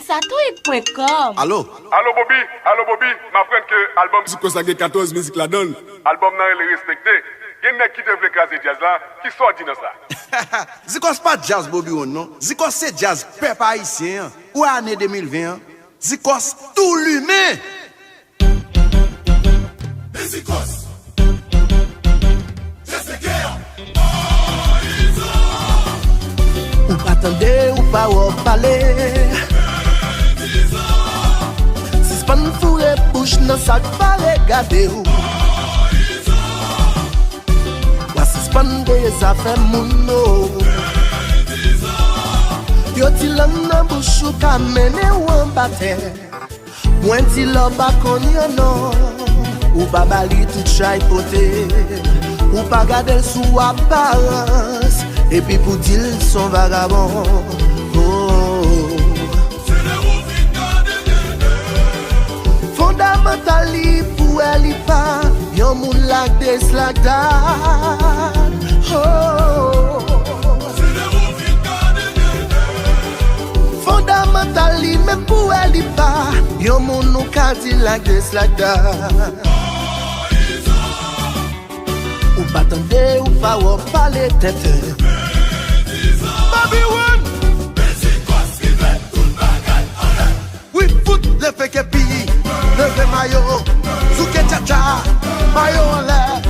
Zikosato.com. Allô? Allo Bobby, m'apprendre que album Zikosa a 14 musiques la donne. album nan il est respecté. Gen nek qui te vle craser jazz là, qui sort dit dans ça. Zikos pas jazz Bobby on non. Zikos c'est jazz peuple haïtien. Ou année 2020. Zikos tout l'humain. Zikos. C'est guerre. Ou pas attendre, ou pas parler. Si c'est pas une fourrée bouche, non, ça pas regarder. Si c'est pas des affaires, mouno. Yo ti lang nan bouche ou ka mene ou en bataille. Mwen ti lo ba kon yo non. Ou ba bali tout chay pote. Ou pa gade sou apparence. Et puis pour dire son vagabond. Fundamentally pour elle y pas. Yon moun like this like that. Fundamentally même pour elle y pas. Yon moun nou ka di like this like that. Ou pas tende ou pas ou parler tête. Bobby One. Oui, foot, le fait que pays, levez maillot, souke tcha-tcha, maillot en l'air.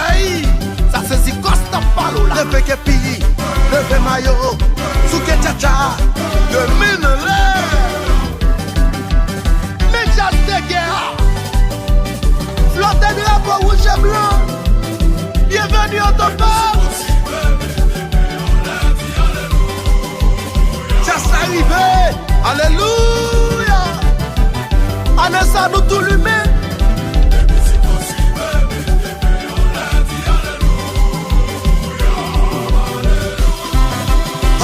Aïe, ça c'est si costa palo là. Le fait que pays, levez maillot, souke tcha-tcha, le mine en l'air. Mais jazz de guerre, flotte de drapeau rouge et blanc. Bienvenue au total. Just arrivé, alléluia. Anessa nous tout l'humain.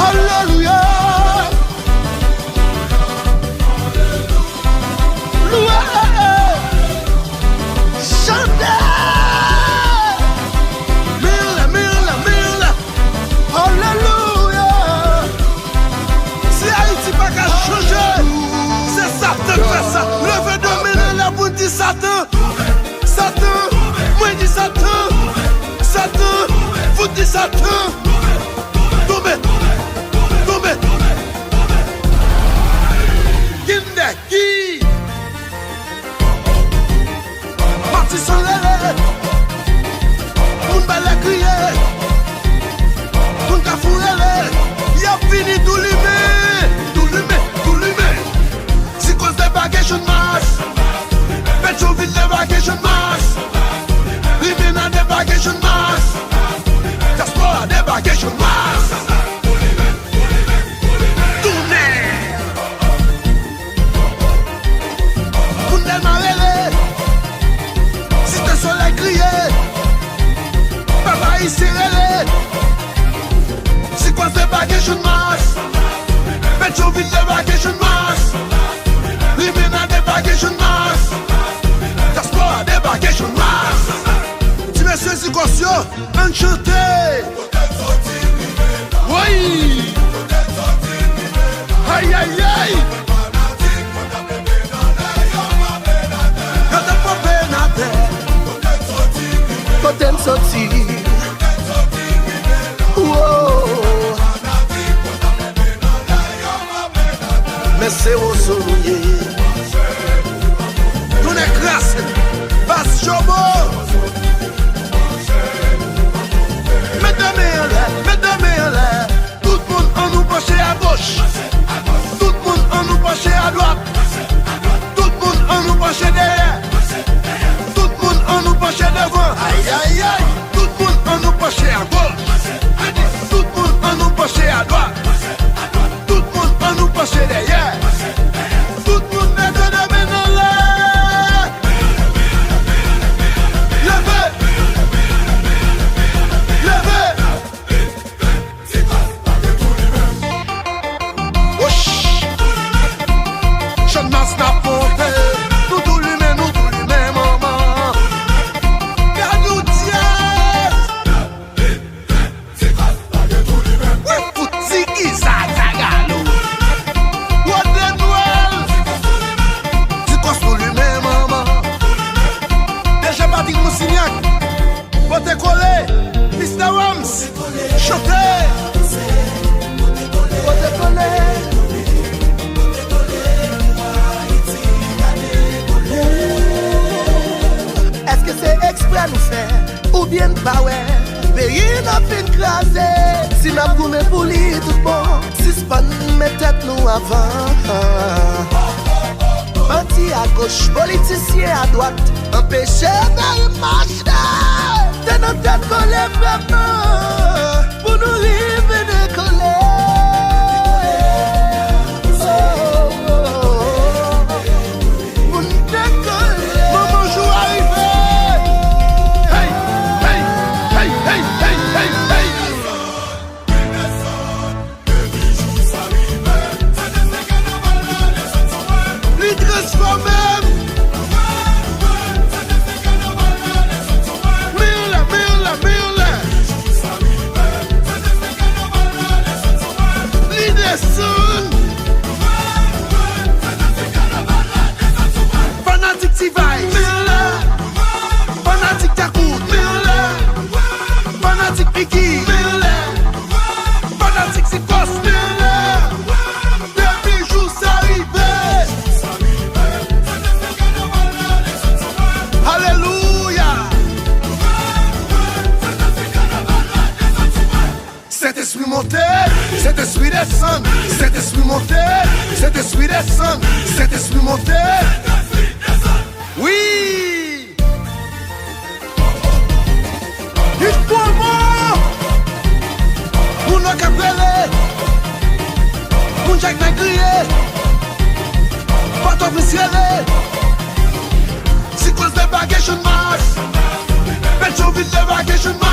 Alléluia. Loué. Chantez. Alléluia. Si Haïti pas qu'à changer, c'est Satan qui fait ça. Levez dominer la boue dit Satan. Satan, moi dis Satan. Satan, vous dites Satan. Tombez, tombez. Qui parti sans l'air. Moun balè crier. Moun ka fourrele. Y'a fini tout l'humain. Tout l'humain, tout l'humain. Si cause des bagages de masse. Petroville des bagages de masse. L'humain a des bagages de masse. Diaspora des bagages de masse. Tournez. Moun del marele. Si te soleil crier. Papa ici relais. Si quoi c'est bagages de masse. Petroville des bagages de masse. Limina des bagages de masse. Diaspora des bagages de masse. Si monsieur Zikosio, enchanté. Oui. Aïe aïe aïe. Quand t'as pas pénaté. Quand t'aimes sortir. Mais c'est au soleil. Tout est classe. Passe chobo. Mesdames en l'air. Tout le monde en nous pencher à gauche. Tout le monde en nous pencher à droite. Tout le monde en nous pencher derrière. Tout le monde en nous pencher devant. Aïe aïe aïe. Tout le monde en nous pencher à gauche. Tout le monde en nous pencher à droite. Tout le monde en nous pencher derrière. Tout le monde est de main dans l'air. Levez. Levez. Wesh. Je n'en sais pas porter. Nous tout l'humain, maman. Car nous tiens. n'a goûté pour lui tout bon. Suspend mes têtes nous avant. Bandi à gauche, politicien à droite. Empêché de marcher. T'es dans tête collée vraiment. Pour nous river de coller. Cet esprit descend, cet esprit monté, cet esprit descend, cet esprit monté. Oui. Il faut moi. Pour nous capéler, pour Jack n'a crié, pas ton officiel. Si cause de bagage marche, faites vite de bagage marche.